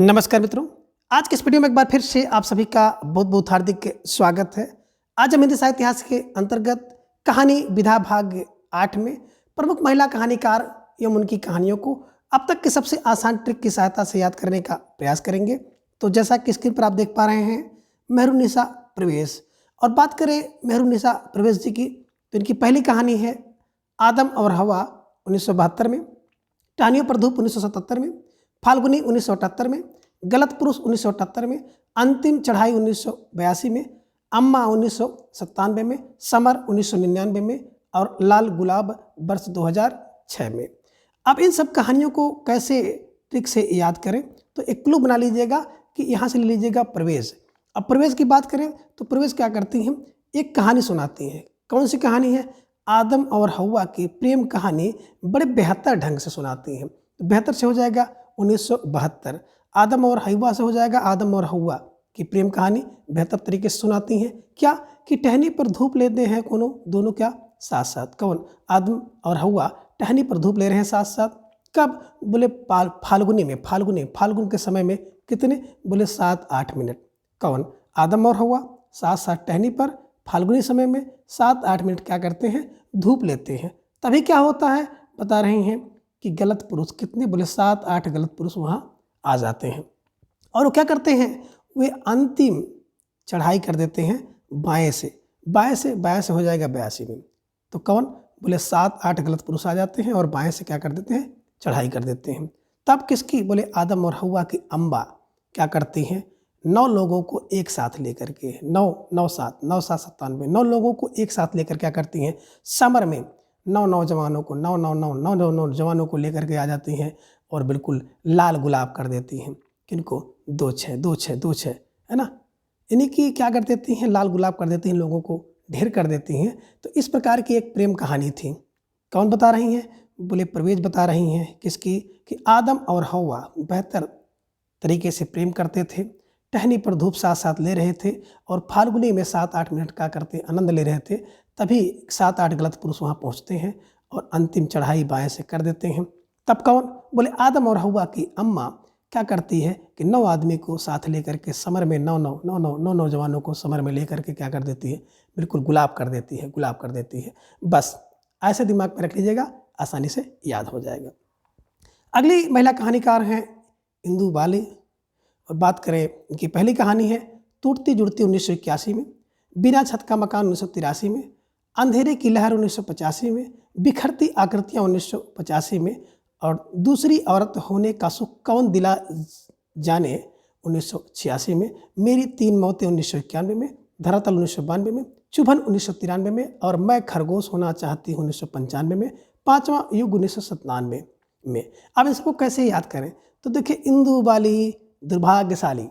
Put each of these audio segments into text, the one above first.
नमस्कार मित्रों। आज के इस वीडियो में एक बार फिर से आप सभी का बहुत बहुत हार्दिक स्वागत है। आज हम हिंदी साहित्य इतिहास के अंतर्गत कहानी विधा भाग 8 में प्रमुख महिला कहानीकार एवं उनकी कहानियों को अब तक की सबसे आसान ट्रिक की सहायता से याद करने का प्रयास करेंगे। तो जैसा कि स्क्रीन पर आप देख पा रहे हैं, मेहरुन्निसा प्रवेश। और बात करें मेहरुन्निसा प्रवेश जी की, तो इनकी पहली कहानी है आदम और हवा 1972 में, टहनियों पर धूप 1977 में, फाल्गुनी 1978 में, गलत पुरुष 1978 में, अंतिम चढ़ाई 1982 में, अम्मा 1997 में, समर 1999 में और लाल गुलाब वर्ष 2006 में। अब इन सब कहानियों को कैसे ट्रिक से याद करें, तो एक क्लू बना लीजिएगा कि यहाँ से ले लीजिएगा प्रवेश। अब प्रवेश की बात करें तो प्रवेश क्या करती हैं, एक कहानी सुनाती हैं। कौन सी कहानी है? आदम और हवा की प्रेम कहानी बड़े बेहतर ढंग से सुनाती हैं। तो बेहतर से हो जाएगा 1972, आदम और हवा से हो जाएगा आदम और हवा की प्रेम कहानी बेहतर तरीके से सुनाती हैं। क्या कि टहनी पर धूप लेते हैं दोनों क्या साथ साथ। कौन? आदम और हवा टहनी पर धूप ले रहे हैं साथ साथ। कब? बोले फाल्गुनी में। फाल्गुन के समय में कितने? बोले 7-8 मिनट। कौन? आदम और हवा साथ साथ टहनी पर फाल्गुनी समय में 7-8 मिनट क्या करते हैं? धूप लेते हैं। तभी क्या होता है बता रहे हैं कि गलत पुरुष कितने? बोले 7-8 गलत पुरुष वहाँ आ जाते हैं। और वो क्या करते हैं? वे अंतिम चढ़ाई कर देते हैं बाएं से हो जाएगा 82 में। तो कौन? बोले 7-8 गलत पुरुष आ जाते हैं और बाएं से क्या कर देते हैं? चढ़ाई कर देते हैं। तब किसकी? बोले आदम और हवा की अम्बा क्या करती हैं? 9 लोगों को एक साथ लेकर के 9 लोगों को एक साथ लेकर क्या करती हैं? समर में 9 नौजवानों को 9 नौजवानों को लेकर के आ जाती हैं और बिल्कुल लाल गुलाब कर देती हैं। किनको? 2-6 है ना। इन्हीं की क्या कर देती हैं? लाल गुलाब कर देती हैं, लोगों को ढेर कर देती हैं। तो इस प्रकार की एक प्रेम कहानी थी। कौन बता रही हैं? बोले प्रवेश बता रही हैं। किसकी? कि आदम और हवा बेहतर तरीके से प्रेम करते थे, टहनी पर धूप साथ साथ ले रहे थे और फाल्गुनी में 7-8 मिनट का करते आनंद ले रहे थे। तभी 7-8 गलत पुरुष वहाँ पहुँचते हैं और अंतिम चढ़ाई बाएं से कर देते हैं। तब कौन? बोले आदम और हवा की अम्मा क्या करती है कि 9 आदमी को साथ लेकर के समर में 9 नौजवानों को समर में लेकर के क्या कर देती है? बिल्कुल गुलाब कर देती है। बस ऐसे दिमाग में रख लीजिएगा, आसानी से याद हो जाएगा। अगली महिला कहानीकार हैं इंदु बाली। और बात करें, इनकी पहली कहानी है टूटती जुड़ती 1981 में, बिना छत का मकान 1983 में, अंधेरे की लहर 1985 में, बिखरती आकृतियाँ 1985 में और दूसरी औरत होने का सुख कौन दिला जाने 1986 में, मेरी 3 मौतें 1991 में, धरातल 1992 में, चुभन 1993 में और मैं खरगोश होना चाहती हूँ 1995 में, 5वां युग 1997 में। अब इसको कैसे याद करें? तो देखिए, इंदु बाली दुर्भाग्यशाली,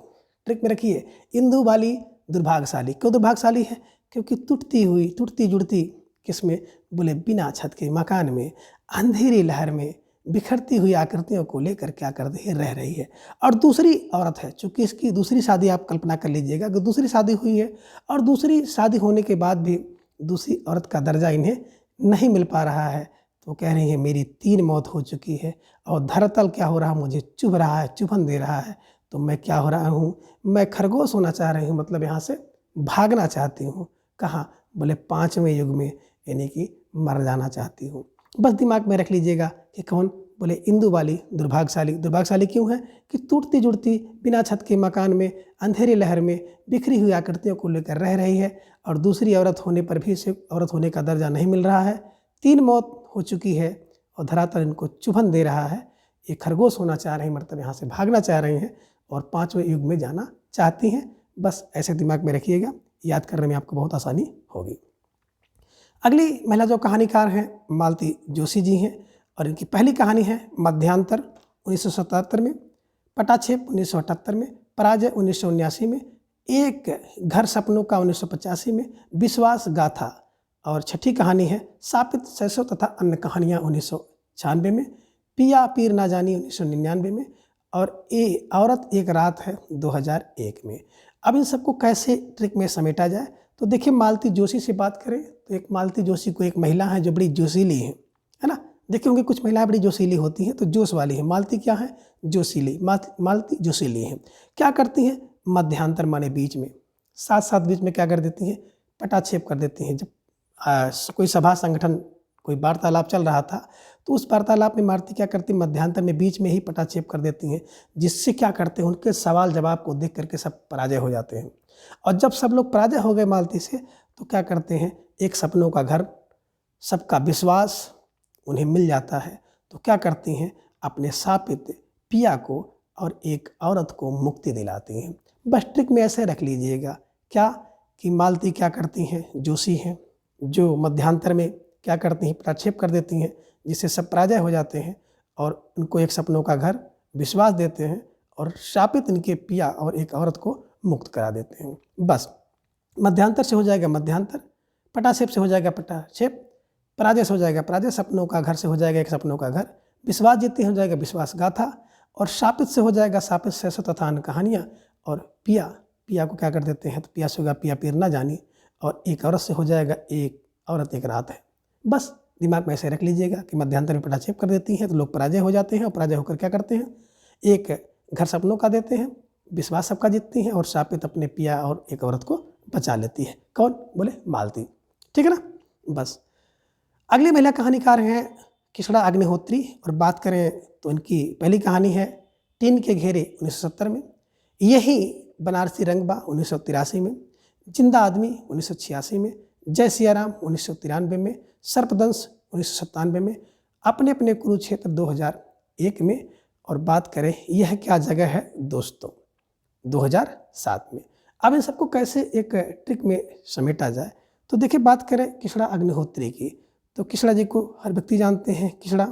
ट्रिक में रखिए, इंदु बाली दुर्भाग्यशाली। क्यों दुर्भाग्यशाली है? क्योंकि टूटती जुड़ती किसमें? बोले बिना छत के मकान में, अंधेरी लहर में, बिखरती हुई आकृतियों को लेकर क्या कर रह रही है। और दूसरी औरत है, चूँकि इसकी दूसरी शादी आप कल्पना कर लीजिएगा कि दूसरी शादी हुई है और दूसरी शादी होने के बाद भी दूसरी औरत का दर्जा इन्हें नहीं मिल पा रहा है। तो कह रही है मेरी 3 मौत हो चुकी है और धरातल क्या हो रहा, मुझे चुभ रहा है, चुभन दे रहा है। तो मैं क्या हो रहा हूँ? मैं खरगोश होना चाह रही हूँ, मतलब यहाँ से भागना चाहती हूँ। कहाँ? बोले 5वें युग में, यानी कि मर जाना चाहती हूँ। बस दिमाग में रख लीजिएगा कि कौन? बोले इंदु बाली दुर्भाग्यशाली क्यों है? कि टूटती जुड़ती बिना छत के मकान में, अंधेरी लहर में, बिखरी हुई आकृतियों को लेकर रह रही है और दूसरी औरत होने पर भी इसे औरत होने का दर्जा नहीं मिल रहा है। 3 मौत हो चुकी है और धरातल इनको चुभन दे रहा है। ये खरगोश होना चाह रहे हैं, मतलब यहाँ से भागना चाह रही हैं और 5वें युग में जाना चाहती हैं। बस ऐसे दिमाग में रखिएगा, याद करने में आपको बहुत आसानी होगी। अगली महिला जो कहानीकार हैं मालती जोशी जी हैं और इनकी पहली कहानी है मध्यांतर 1977 में, पटाक्षेप 1978 में, पराजय 1979 में, एक घर सपनों का 1985 में, विश्वास गाथा और छठी कहानी है सापित शैशव तथा अन्य कहानियाँ 1996 में, पिया पीर ना जानी 1999 में और ये औरत एक रात है 2001 में। अब इन सबको कैसे ट्रिक में समेटा जाए? तो देखिए, मालती जोशी से बात करें तो एक मालती जोशी को एक महिला है जो बड़ी जोशीली है ना, देखिए होंगे कुछ महिलाएं बड़ी जोशीली होती हैं, तो जोश वाली है। मालती क्या है? जोशीली। मालती जोशीली हैं। क्या करती हैं? मध्यांतर माने बीच में, साथ साथ बीच में क्या कर देती हैं? पटाक्षेप कर देती हैं। जब कोई सभा संगठन, कोई वार्तालाप चल रहा था, तो उस वार्तालाप में मालती क्या करती? मध्यांतर में बीच में ही पटाक्षेप कर देती हैं, जिससे क्या करते हैं? उनके सवाल जवाब को देख करके सब पराजय हो जाते हैं। और जब सब लोग पराजय हो गए मालती से, तो क्या करते हैं? एक सपनों का घर, सबका विश्वास उन्हें मिल जाता है, तो क्या करती हैं? अपने शापित पिया को और एक औरत को मुक्ति दिलाती हैं। बस ट्रिक में ऐसे रख लीजिएगा क्या कि मालती क्या करती हैं? जोशी हैं, जो मध्यांतर में क्या करती हैं? प्रक्षेप कर देती हैं, जिससे सब पराजय हो जाते हैं और उनको एक सपनों का घर विश्वास देते हैं और शापित इनके पिया और एक औरत को मुक्त करा देते हैं। बस मध्यांतर से हो जाएगा मध्यांतर, पटाक्षेप से हो जाएगा पटाक्षेप, पराजय से हो जाएगा पराजय, सपनों का घर से हो जाएगा एक सपनों का घर, विश्वास जीतते हो जाएगा विश्वास गाथा, और शापित से हो जाएगा शापित से तथान कहानियाँ, और पिया को क्या कर देते हैं? तो पिया सुगा पिया पीर ना जानी, और एक औरत से हो जाएगा एक औरत एक रात है। बस दिमाग में ऐसे रख लीजिएगा कि मध्यांतर में पटाक्षेप कर देती हैं तो लोग पराजय हो जाते हैं, और पराजय होकर क्या करते हैं? एक घर सपनों का देते हैं, विश्वास सबका जीतती हैं, और शापित अपने पिया और एक औरत को बचा लेती है। कौन? बोले मालती। ठीक है ना? बस अगली महिला कहानीकार हैं किशड़ा अग्निहोत्री, और बात करें तो इनकी पहली कहानी है टीन के घेरे 1970 में, यही बनारसी रंगबा 1983 में, जिंदा आदमी 1986 में, जय सियाराम 1993 में, सर्पदंश 1997 में, अपने अपने कुरुक्षेत्र 2001 में, और बात करें यह क्या जगह है दोस्तों 2007 में। अब इन सबको कैसे एक ट्रिक में समेटा जाए, तो देखिए बात करें किशड़ा अग्निहोत्री की, तो किशड़ा जी को हर व्यक्ति जानते हैं। किशड़ा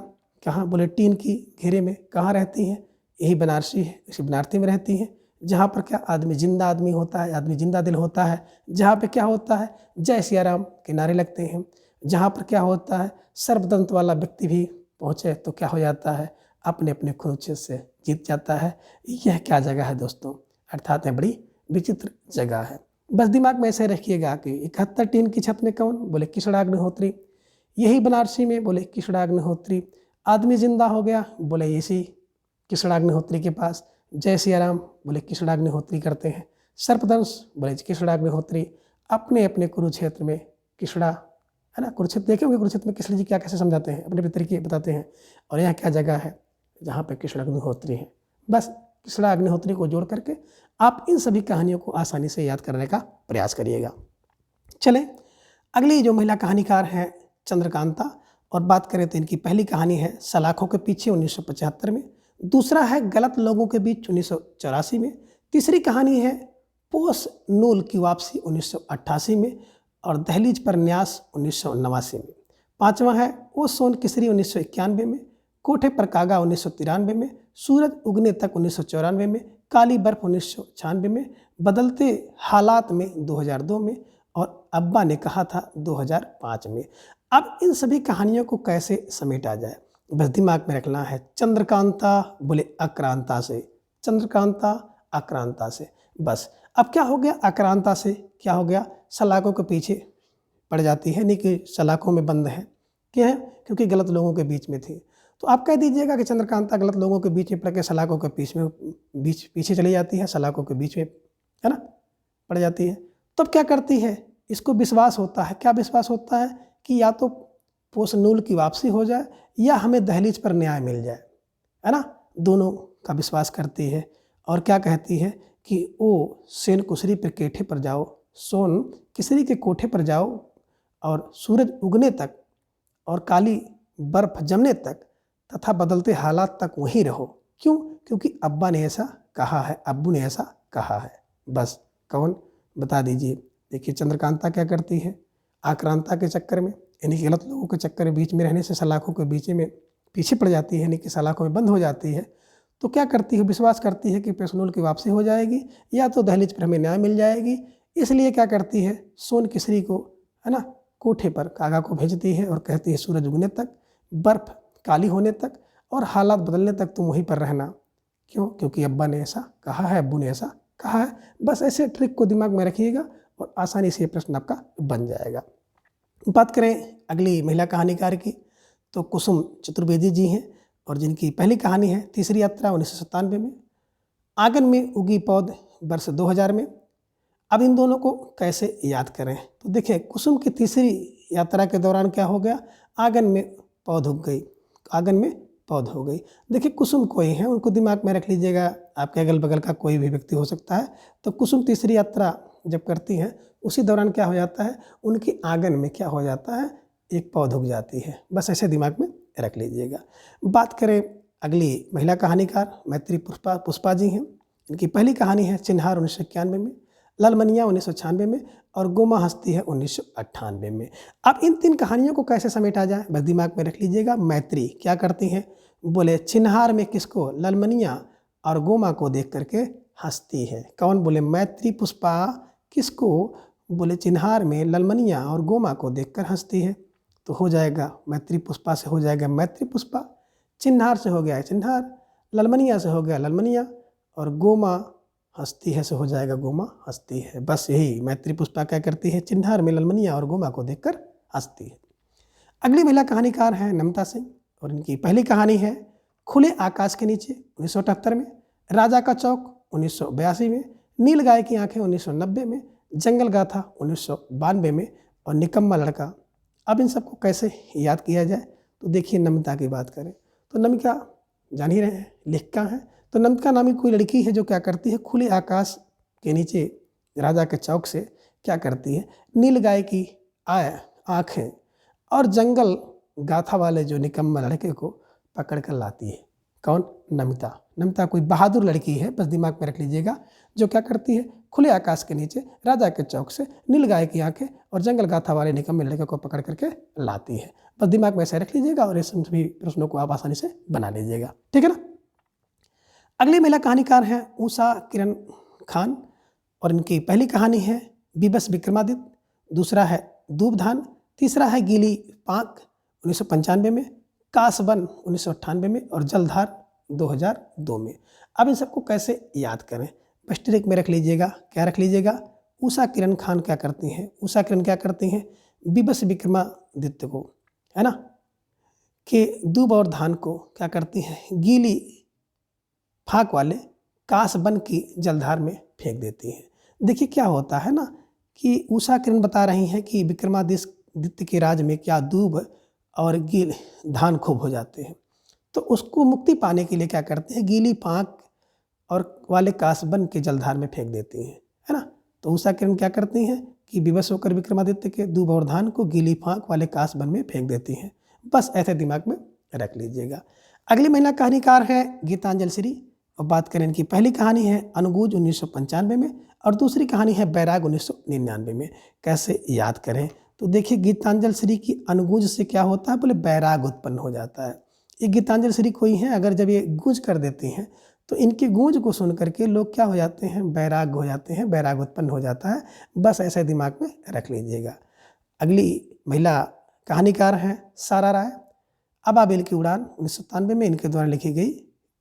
कहाँ? बोले टीन की घेरे में। कहाँ रहती हैं? यही बनारसी है, इसी बनारसी में रहती हैं, जहाँ पर क्या आदमी जिंदा आदमी होता है, आदमी जिंदा दिल होता है, जहाँ पे क्या होता है? जय सियाराम के नारे लगते हैं, जहाँ पर क्या होता है? सर्पदंत वाला व्यक्ति भी पहुँचे तो क्या हो जाता है? अपने अपने कुरुक्षेत्र से जीत जाता है। यह क्या जगह है दोस्तों? अर्थात है बड़ी विचित्र जगह है। बस दिमाग में ऐसे रखिएगा कि 71 टीन की छत में कौन? बोले किशड़ा अग्निहोत्री। यही बनारसी में, बोले किशड़ा अग्निहोत्री। आदमी जिंदा हो गया, बोले इसी किशड़ा अग्निहोत्री के पास। जय सियाराम, बोले किशड़ा अग्निहोत्री करते हैं। सर्पदंश, बोले किशड़ा अग्निहोत्री। अपने अपने कुरुक्षेत्र में किशड़ा, है ना? कुरुक्षेत्र देखे होंगे, कुरुक्षेत्र में कृष्ण जी क्या कैसे समझाते हैं, अपने अपने तरीके बताते हैं, और यह क्या जगह है जहाँ पे किशड़ा अग्निहोत्री है। बस किशड़ा अग्निहोत्री को जोड़ करके आप इन सभी कहानियों को आसानी से याद करने का प्रयास करिएगा। चले अगली जो महिला कहानीकार हैं चंद्रकांता, और बात करें तो इनकी पहली कहानी है सलाखों के पीछे 1975 में, दूसरा है गलत लोगों के बीच 1984 में, तीसरी कहानी है पोस नूल की वापसी 1988 में, और दहलीज पर न्यास 1989 में, पांचवा है ओ सोन किसरी 1991 में, कोठे पर कागा 1993 में, सूरज उगने तक 1994 में, काली बर्फ 1996 में, बदलते हालात में 2002 में, और अब्बा ने कहा था 2005 में। अब इन सभी कहानियों को कैसे समेटा जाए, बस दिमाग में रखना है चंद्रकांता बोले आक्रांता से, चंद्रकांता आक्रांता से। बस अब क्या हो गया? आक्रांता से क्या हो गया? सलाखों के पीछे पड़ जाती है, नहीं कि सलाखों में बंद है। क्या है? क्योंकि गलत लोगों के बीच में थी। तो आप कह दीजिएगा कि चंद्रकांता गलत लोगों के बीच में पड़ के सलाखों के पीछे चली जाती है, सलाखों के बीच में, है ना, पड़ जाती है। तब क्या करती है? इसको विश्वास होता है। क्या विश्वास होता है? कि या तो पोस नूल की वापसी हो जाए या हमें दहलीज पर न्याय मिल जाए, है ना। दोनों का विश्वास करती है, और क्या कहती है कि ओ सेन कुसरी पर केठे पर जाओ, सोन किसरी के कोठे पर जाओ, और सूरज उगने तक और काली बर्फ जमने तक तथा बदलते हालात तक वहीं रहो। क्यों? क्योंकि अब्बा ने ऐसा कहा है, अब्बू ने ऐसा कहा है। बस कौन? बता दीजिए। देखिए चंद्रकांता क्या करती है? आक्रांता के चक्कर में, यानी कि गलत लोगों के चक्कर में बीच में रहने से सलाखों के बीच में पीछे पड़ जाती है, यानी कि सलाखों में बंद हो जाती है। तो क्या करती है? विश्वास करती है कि पेशनूल की वापसी हो जाएगी या तो दहलीज पर हमें न्याय मिल जाएगी। इसलिए क्या करती है? सोन किसरी को, है ना, कोठे पर कागा को भेजती है और कहती है सूरज उगने तक, बर्फ काली होने तक और हालात बदलने तक तुम वहीं पर रहना। क्यों? क्योंकि अब्बा ने ऐसा कहा है, अब्बू ने ऐसा कहा है। बस ऐसे ट्रिक को दिमाग में रखिएगा और आसानी से ये प्रश्न आपका बन जाएगा। बात करें अगली महिला कहानीकार की, तो कुसुम चतुर्वेदी जी हैं और जिनकी पहली कहानी है तीसरी यात्रा 1997 में। आंगन में उगी पौध वर्ष 2000 में। अब इन दोनों को कैसे याद करें? तो देखिए, कुसुम की तीसरी यात्रा के दौरान क्या हो गया, आंगन में पौध उग गई, आंगन में पौध हो गई। देखिए, कुसुम कोई है, उनको दिमाग में रख लीजिएगा, आपके अगल बगल का कोई भी व्यक्ति हो सकता है। तो कुसुम तीसरी यात्रा जब करती हैं उसी दौरान क्या हो जाता है, उनके आंगन में क्या हो जाता है, एक पौध उग जाती है। बस ऐसे दिमाग में रख लीजिएगा। बात करें अगली महिला कहानीकार मैत्री पुष्पा जी हैं। इनकी पहली कहानी है चिन्हार 1991 में, ललमनिया 1996 में और गोमा हस्ती है 1998 में। अब इन 3 कहानियों को कैसे समेटा जाए, बस दिमाग में रख लीजिएगा। मैत्री क्या करती हैं, बोले चिन्हार में किसको, ललमनिया और गोमा को देख करके हंसती है। कौन, बोले मैत्री पुष्पा किसको, बोले चिन्हार में ललमनिया और गोमा को देखकर हंसती है। तो हो जाएगा मैत्री पुष्पा से हो जाएगा मैत्री पुष्पा, चिन्हार से हो गया चिन्हार, ललमनिया से हो गया ललमनिया और गोमा हंसती है से हो जाएगा गोमा हंसती है। बस यही मैत्री पुष्पा क्या करती है, चिन्हार में ललमनिया और गोमा को देखकर हंसती है। अगली महिला कहानीकार हैं नमिता सिंह और इनकी पहली कहानी है खुले आकाश के नीचे 1978 में, राजा का चौक 1982 में, नील गाय की आंखें 1990 में, जंगल गाथा 1992 में और निकम्मा लड़का। अब इन सबको कैसे याद किया जाए, तो देखिए नमिता की बात करें तो नमिता जान ही रहे हैं लेखिका हैं। तो नमिता नामी कोई लड़की है जो क्या करती है, खुले आकाश के नीचे राजा के चौक से क्या करती है, नील गाय की आँखें और जंगल गाथा वाले जो निकम्मा लड़के को पकड़ कर लाती है। कौन, नमिता। नमिता कोई बहादुर लड़की है, बस दिमाग में रख लीजिएगा, जो क्या करती है, खुले आकाश के नीचे राजा के चौक से नील गाय की आंखें और जंगल गाथा वाले निकम्मे लड़के को पकड़ करके लाती है। बस दिमाग में ऐसे रख लीजिएगा और इस सभी प्रश्नों को आप आसानी से बना लीजिएगा, ठीक है ना। अगली महिला कहानीकार हैं उषा किरण खान और इनकी पहली कहानी है बीबस विक्रमादित्य, दूसरा है दूबधान, तीसरा है गीली पाक 1995 में, कासबन 1998 में और जलधार 2002 में। अब इन सबको कैसे याद करें, बस ट्रिक में रख लीजिएगा। क्या रख लीजिएगा, उषा किरण खान क्या करती हैं, उषा किरण क्या करती हैं, बीबस विक्रमादित्य को, है ना, कि दूब और धान को क्या करती हैं, गीली फाक वाले कासबन की जलधार में फेंक देती हैं। देखिए क्या होता है ना कि उषा किरण बता रही हैं कि विक्रमादित्य के राज में क्या दूब और गील धान खूब हो जाते हैं, तो उसको मुक्ति पाने के लिए क्या करते हैं, गीली फाक और वाले कासबन के जलधार में फेंक देती हैं, है ना। तो उषा किरण क्या करती हैं कि विवश होकर विक्रमादित्य के दूब और धान को गीली फाक वाले कासबन में फेंक देती हैं। बस ऐसे दिमाग में रख लीजिएगा। अगली महिला कहानीकार है गीतांजलि श्री और बात करें इनकी पहली कहानी है अनुगूज 1995 में और दूसरी कहानी है बैराग 1999 में। कैसे याद करें, तो देखिए गीतांजलि श्री की अनुगूज से क्या होता है, बोले बैराग उत्पन्न हो जाता है। ये गीतांजलि श्री कोई हैं, अगर जब ये गूंज कर देती हैं तो इनकी गूंज को सुन करके लोग क्या हो जाते हैं, बैराग हो जाते हैं, बैराग उत्पन्न हो जाता है। बस ऐसे दिमाग में रख लीजिएगा। अगली महिला कहानीकार हैं सारा राय, अबाबिल की उड़ान 1997 में इनके द्वारा लिखी गई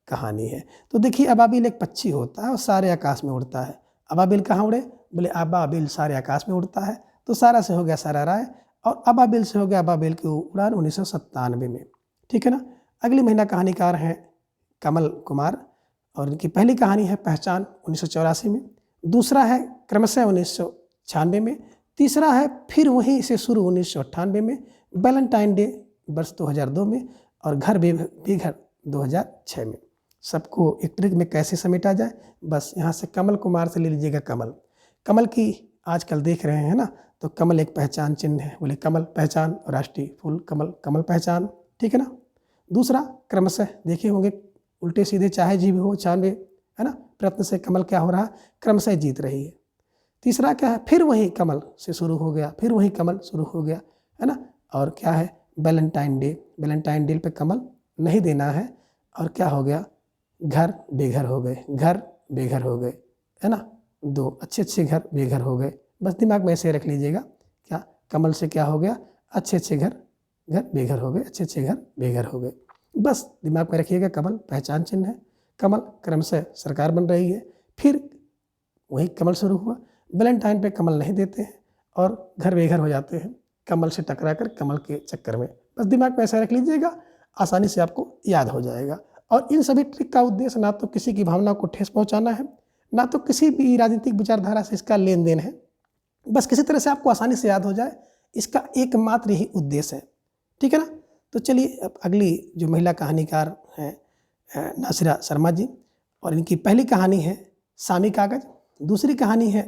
कहानी है। तो देखिए अबाबिल एक पक्षी होता है और सारे आकाश में उड़ता है। अबाबिल कहाँ उड़े, बोले अबाबिल सारे आकाश में उड़ता है। तो सारा से हो गया सारा राय और अबाबिल से हो गया अबाबिल की उड़ान 1997 में, ठीक है ना। अगली महिला कहानीकार हैं कमल कुमार और इनकी पहली कहानी है पहचान 1984 में, दूसरा है क्रमशः 1996 में, तीसरा है फिर वहीं से शुरू 1998 में, वैलेंटाइन डे वर्ष 2002 में और घर बेघर 2006 में। सबको एक ट्रिक में कैसे समेटा जाए, बस यहाँ से कमल कुमार से ले लीजिएगा। कमल, कमल की आजकल देख रहे हैं ना, तो कमल एक पहचान चिन्ह है, बोले कमल पहचान और राष्ट्रीय फूल कमल, कमल पहचान, ठीक है ना। दूसरा क्रमशः देखे होंगे उल्टे सीधे चाहे जीव हो छानवे, है ना, प्रयत्न से कमल क्या हो रहा है, क्रमशः जीत रही है। तीसरा क्या है, फिर वही कमल से शुरू हो गया, फिर वही कमल शुरू हो गया, है ना। और क्या है, वैलेंटाइन डे, वैलेंटाइन डे पे कमल नहीं देना है और क्या हो गया, घर बेघर हो गए, घर बेघर हो गए, है ना। दो अच्छे घर बेघर हो गए। बस दिमाग में ऐसे रख लीजिएगा, क्या कमल से क्या हो गया, अच्छे घर बेघर हो गए, अच्छे घर बेघर हो गए। बस दिमाग में रखिएगा कमल पहचान चिन्ह है, कमल क्रमशः सरकार बन रही है, फिर वही कमल शुरू हुआ। वैलेंटाइन पे कमल नहीं देते हैं और घर बेघर हो जाते हैं, कमल से टकरा कर कमल के चक्कर में बस दिमाग में ऐसा रख लीजिएगा, आसानी से आपको याद हो जाएगा। और इन सभी ट्रिक का उद्देश्य ना तो किसी की भावना को ठेस पहुंचाना है, ना तो किसी भी राजनीतिक विचारधारा से इसका लेन देन है, बस किसी तरह से आपको आसानी से याद हो जाए, इसका एकमात्र ही उद्देश्य है। ठीक है ना। तो चलिए अब अगली जो महिला कहानीकार हैं नासिरा शर्मा जी, और इनकी पहली कहानी है सामी कागज, दूसरी कहानी है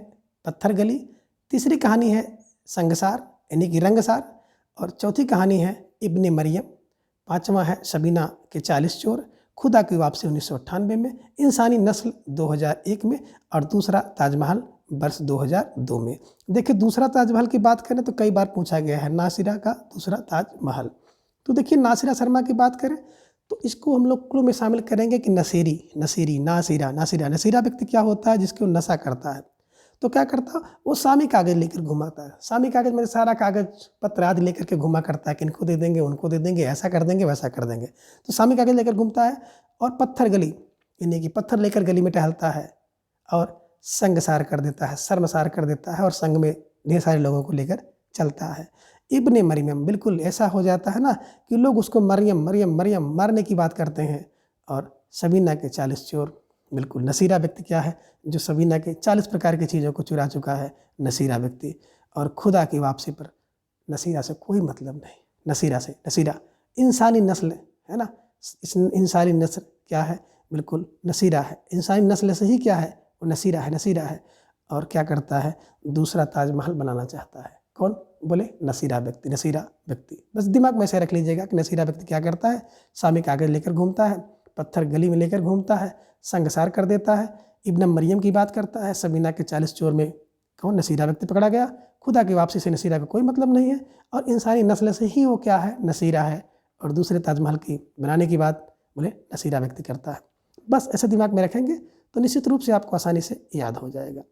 पत्थर गली, तीसरी कहानी है संगसार यानी कि रंगसार, और चौथी कहानी है इब्ने मरियम, पांचवा है सबीना के 40 चोर, खुदा की वापसी 1998 में, इंसानी नस्ल 2001 में, और दूसरा ताजमहल वर्ष 2002 में। देखिए दूसरा ताजमहल की बात करें तो कई बार पूछा गया है नासिरा का दूसरा ताजमहल। तो देखिए नासिरा शर्मा की बात करें तो इसको हम लोग क्लू में शामिल करेंगे कि नसीरी, नसीरी, नासिरा, नासिरा। नसीरा व्यक्ति क्या होता है? जिसको नशा करता है। तो क्या करता है? वो सामी कागज लेकर घुमाता है। सामी कागज में सारा कागज पत्र आदि लेकर के घुमा करता है कि इनको दे देंगे, उनको दे देंगे, ऐसा कर देंगे, वैसा कर देंगे। तो सामी कागज लेकर घूमता है। और पत्थर गली यानी कि पत्थर लेकर गली में टहलता है और संगसार कर देता है, शर्मसार कर देता है, और संग में ढेर सारे लोगों को लेकर चलता है। इब्ने मरियम, बिल्कुल ऐसा हो जाता है ना कि लोग उसको मरियम मरियम मरियम मारने की बात करते हैं। और सबीना के 40 चोर, बिल्कुल नसीरा व्यक्ति क्या है? जो सबीना के 40 प्रकार की चीज़ों को चुरा चुका है, नसीरा व्यक्ति। और खुदा की वापसी पर नसीरा से कोई मतलब नहीं। नसीरा से, नसीरा इंसानी नस्ल है ना, इस इंसानी नस्ल क्या है? बिल्कुल नसीरा है। इंसानी नस्ल से ही क्या है? वो नसीरा है, नसीरा है। और क्या करता है? दूसरा ताजमहल बनाना चाहता है। कौन? बोले नसीरा व्यक्ति, नसीरा व्यक्ति। बस दिमाग में ऐसे रख लीजिएगा कि नसीरा व्यक्ति क्या करता है? सामी कागज लेकर घूमता है, पत्थर गली में लेकर घूमता है, संगसार कर देता है, इब्न मरियम की बात करता है, सबीना के 40 चोर में कौन? नसीरा व्यक्ति पकड़ा गया। खुदा की वापसी से नसीरा का कोई मतलब नहीं है, और इंसानी नस्ल से ही वो क्या है? नसीरा है। और दूसरे ताजमहल की बनाने की बात बोले नसीरा व्यक्ति करता है। बस ऐसे दिमाग में रखेंगे तो निश्चित रूप से आपको आसानी से याद हो जाएगा।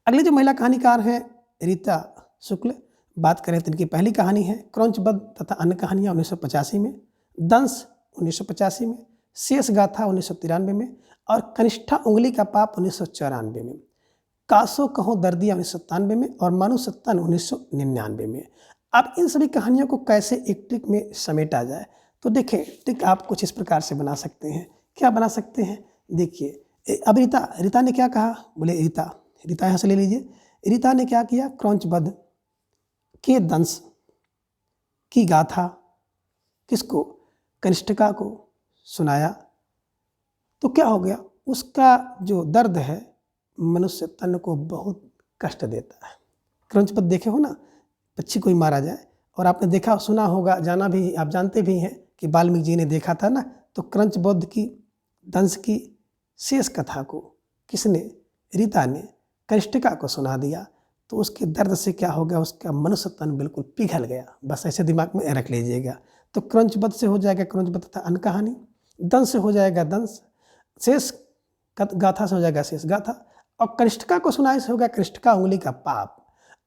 अगली जो महिला कहानीकार हैं रीता शुक्ल, बात करें तो इनकी पहली कहानी है क्रौंचबद्ध तथा अन्य कहानियाँ 1985 में, दंश 1985 में, शेष गाथा 1993 में, और कनिष्ठा उंगली का पाप 1994 में, कासो कहो दर्दिया 1997 में, और मनुसत्तन 1999 में। अब इन सभी कहानियों को कैसे एक ट्रिक में समेटा जाए? तो देखें ट्रिक आप कुछ इस प्रकार से बना सकते हैं। क्या बना सकते हैं? देखिए अब रीता ने क्या कहा? बोले रीता यहाँ से ले लीजिए। रीता ने क्या किया? क्रौंचबद्ध के दंश की गाथा किसको? कनिष्ठिका को सुनाया। तो क्या हो गया? उसका जो दर्द है मनुष्य तन को बहुत कष्ट देता है। क्रौंचबद्ध देखे हो ना, पक्षी कोई मारा जाए, और आपने देखा सुना होगा, जाना भी, आप जानते भी हैं कि वाल्मीकि जी ने देखा था ना, तो क्रौंचबद्ध की दंश की शेष कथा को किसने? रीता ने कनिष्ठिका को सुना दिया। तो उसके दर्द से क्या हो गया? उसका मनुष्य तन बिल्कुल पिघल गया। बस ऐसे दिमाग में रख लीजिएगा। तो क्रौंचबद्ध से हो जाएगा क्रौंचबद्ध तथा अन्य कहानी, दंश से हो जाएगा दंश, शेष गाथा से हो जाएगा शेष गाथा, और कनिष्ठिका को सुनाई से होगा कनिष्ठिका उंगली का पाप,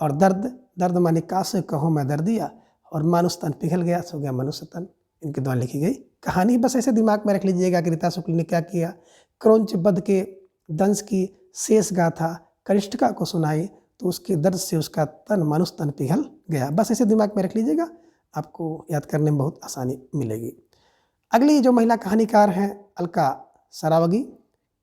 और दर्द माने का से कहो मैं दर्दिया, और मानुष तन पिघल गया से हो गया मनुष्य तन। इनके द्वारा लिखी गई कहानी। बस ऐसे दिमाग में रख लीजिएगा कि रीता शुक्ल ने क्या किया? क्रौंचबद्ध के दंश की शेष गाथा कनिष्ठिका को सुनाई, तो उसके दर्द से उसका तन मनुष्य तन पिघल गया। बस ऐसे दिमाग में रख लीजिएगा, आपको याद करने में बहुत आसानी मिलेगी। अगली जो महिला कहानीकार हैं अलका सरावगी,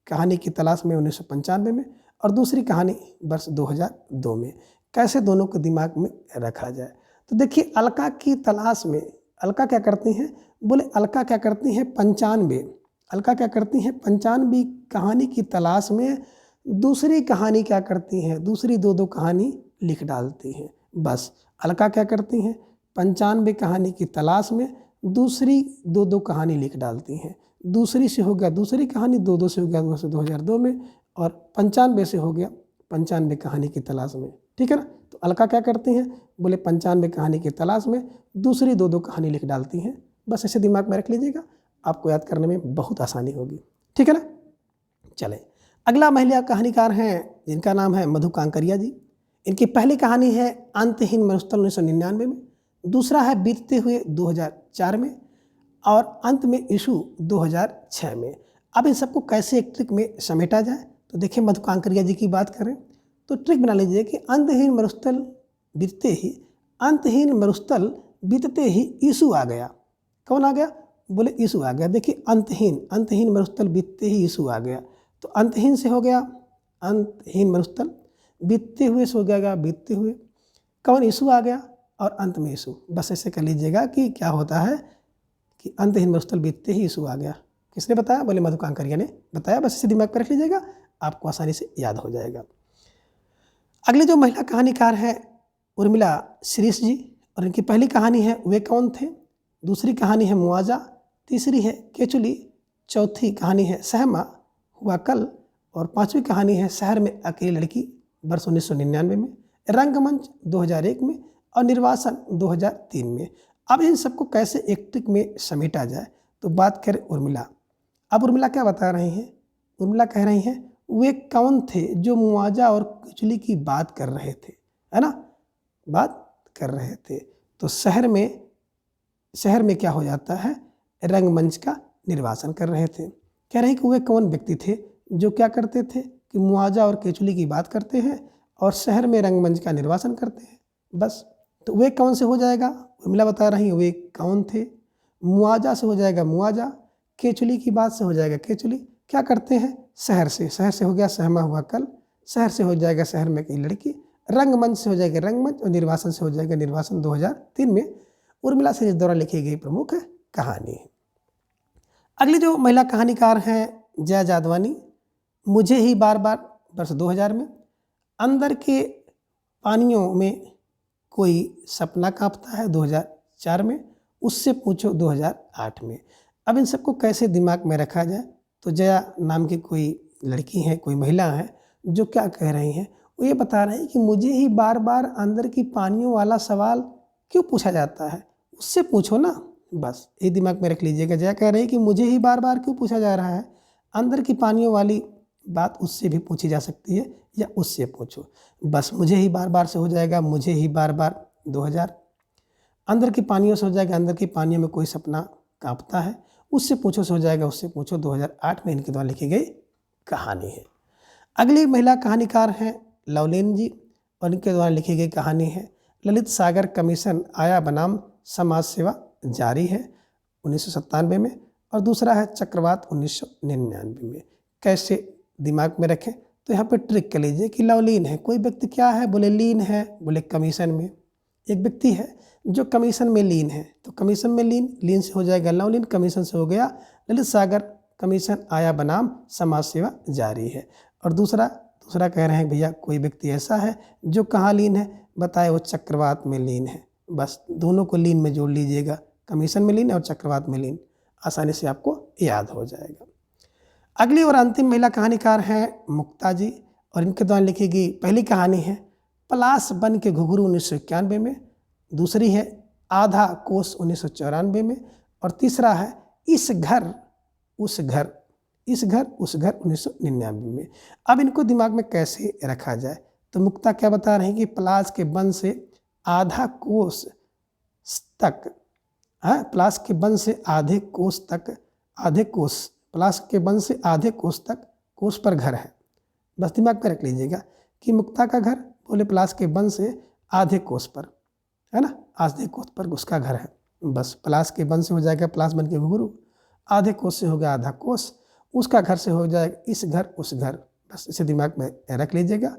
कहानी की तलाश में 1995 में, और दूसरी कहानी वर्ष 2002 में। कैसे दोनों को दिमाग में रखा जाए? तो देखिए अलका की तलाश में अलका क्या करती हैं? बोले अलका क्या करती हैं? 95, अलका क्या करती हैं? 95 कहानी की तलाश में दूसरी कहानी क्या करती हैं? दूसरी दो कहानी लिख डालती हैं। बस अलका क्या करती हैं? 95 कहानी की तलाश में दूसरी दो कहानी लिख डालती हैं। दूसरी से हो गया दूसरी कहानी, दो से हो गया 2002 में, और 95 से हो गया 95 कहानी की तलाश में। ठीक है ना। तो अलका क्या करती हैं? बोले 95 कहानी की तलाश में दूसरी दो कहानी लिख डालती हैं। बस ऐसे दिमाग में रख लीजिएगा, आपको याद करने में बहुत आसानी होगी। ठीक है ना। चले अगला महिला कहानीकार हैं जिनका नाम है मधु कांकरिया जी। इनकी पहली कहानी है अंतहीन मरुस्थल 1999 में, दूसरा है बीतते हुए 2004 में, और अंत में इशू 2006 में। अब इन सबको कैसे एक ट्रिक में समेटा जाए? तो देखिए मधु कांकरिया जी की बात करें तो ट्रिक बना लीजिए कि अंतहीन मरुस्थल बीतते ही ईसु आ गया। कौन आ गया? बोले ईसु आ गया। देखिए अंतहीन, अंतहीन मरुस्थल बीतते ही ईसु आ गया। तो अंतहीन से हो गया अंतहीन मरुस्थल, बीतते हुए से हो गया बीतते हुए। कौन? ईसु आ गया और अंत में ईसु। बस ऐसे कर लीजिएगा कि क्या होता है कि अंतहीन मरुस्थल बीतते ही ईसु आ गया। किसने बताया? बोले मधु कांकरिया ने बताया। बस इसे दिमाग पर रख लीजिएगा, आपको आसानी से याद हो जाएगा। अगले जो महिला कहानीकार है उर्मिला श्रीश जी, और इनकी पहली कहानी है वे कौन थे, दूसरी कहानी है मुआवजा, तीसरी है केचुली, चौथी कहानी है सहमा हुआ कल, और पांचवी कहानी है शहर में अकेली लड़की, वर्ष 1999 में, रंगमंच 2001 में और निर्वासन 2003 में। अब इन सबको कैसे एक ट्रिक में समेटा जाए, तो बात करें उर्मिला। अब उर्मिला क्या बता रही हैं? उर्मिला कह रही हैं वे कौन थे जो मुआवजा और केचुली की बात कर रहे थे, है ना, बात कर रहे थे। तो शहर में क्या हो जाता है? रंगमंच का निर्वासन कर रहे थे। कह रहे हैं कि वे कौन व्यक्ति थे जो क्या करते थे कि मुआवजा और केचुली की बात करते हैं और शहर में रंगमंच का निर्वासन करते हैं। बस, तो वे कौन से हो जाएगा? उर्मिला बता रही है वे कौन थे। मुआवजा से हो जाएगा मुआवजा, केचुली की बात से हो जाएगा केचुली। क्या करते हैं? शहर से हो गया सहमा हुआ कल, शहर से हो जाएगा शहर में की लड़की, रंगमंच से हो जाएगा रंगमंच और निर्वासन से हो जाएगा निर्वासन 2003 में उर्मिला सीरीज द्वारा लिखी गई प्रमुख कहानी। अगली जो महिला कहानीकार हैं जया जादवानी, मुझे ही बार बार, वर्ष 2000 में, अंदर के पानियों में कोई सपना कांपता है 2004 में, उससे पूछो 2008 में। अब इन सबको कैसे दिमाग में रखा जाए, तो जया नाम की कोई लड़की है, कोई महिला है, जो क्या कह रही हैं, वो ये बता रहे हैं कि मुझे ही बार बार अंदर की पानियों वाला सवाल क्यों पूछा जाता है, उससे पूछो ना। बस ये दिमाग में रख लीजिएगा। जया कह रही है कि मुझे ही बार बार क्यों पूछा जा रहा है, अंदर की पानियों वाली बात उससे भी पूछी जा सकती है या उससे पूछो। बस मुझे ही बार बार से हो जाएगा मुझे ही बार बार 2000, अंदर की पानियों से हो जाएगा अंदर की पानियों में कोई सपना कांपता है, उससे पूछो से हो जाएगा उससे पूछो 2008 में इनके द्वारा लिखी गई कहानी है। अगली महिला कहानीकार हैं लवलीन जी, और इनके द्वारा लिखी गई कहानी है ललित सागर कमीशन आया बनाम समाज सेवा जारी है 1997 में, और दूसरा है चक्रवात 1999 में। कैसे दिमाग में रखें, तो यहाँ पर ट्रिक कर लीजिए कि लवलीन है, कोई व्यक्ति क्या है, बोले लीन है, बोले कमीशन में। एक व्यक्ति है जो कमीशन में लीन है, तो कमीशन में लीन से हो जाएगा लवलीन, कमीशन से हो गया ललित सागर कमीशन आया बनाम समाज सेवा जारी है। और दूसरा कह रहे हैं भैया कोई व्यक्ति ऐसा है जो कहाँ लीन है, बताए वो चक्रवात में लीन है। बस दोनों को लीन में जोड़ लीजिएगा, कमीशन में लीन और चक्रवात में लीन, आसानी से आपको याद हो जाएगा। अगली और अंतिम महिला कहानीकार हैं मुक्ता जी, और इनके द्वारा लिखी गई पहली कहानी है पलाश बन के घुघरू 1991 में, दूसरी है आधा कोस 1994 में, और तीसरा है इस घर उस घर 1999 में। अब इनको दिमाग में कैसे रखा जाए, तो मुक्ता क्या बता रहे हैं कि पलाश के बन से आधा कोस तक, पलाश के बन से आधे कोस तक, पलाश के बन से आधे कोस तक, कोस पर घर है। बस दिमाग में रख लीजिएगा कि मुक्ता का घर, बोले पलाश के बन से आधे कोस पर, है ना, आधे कोस पर उसका घर है। बस पलाश के बन से हो जाएगा पलाश बन के घुघरू, आधे कोस से हो गया आधा कोस, उसका घर से हो जाएगा इस घर उस घर। बस इसे दिमाग में रख लीजिएगा,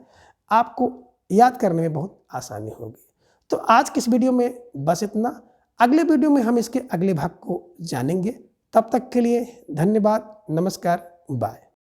आपको याद करने में बहुत आसानी होगी। तो आज की इस वीडियो में बस इतना। अगले वीडियो में हम इसके अगले भाग को जानेंगे। तब तक के लिए धन्यवाद, नमस्कार, बाय।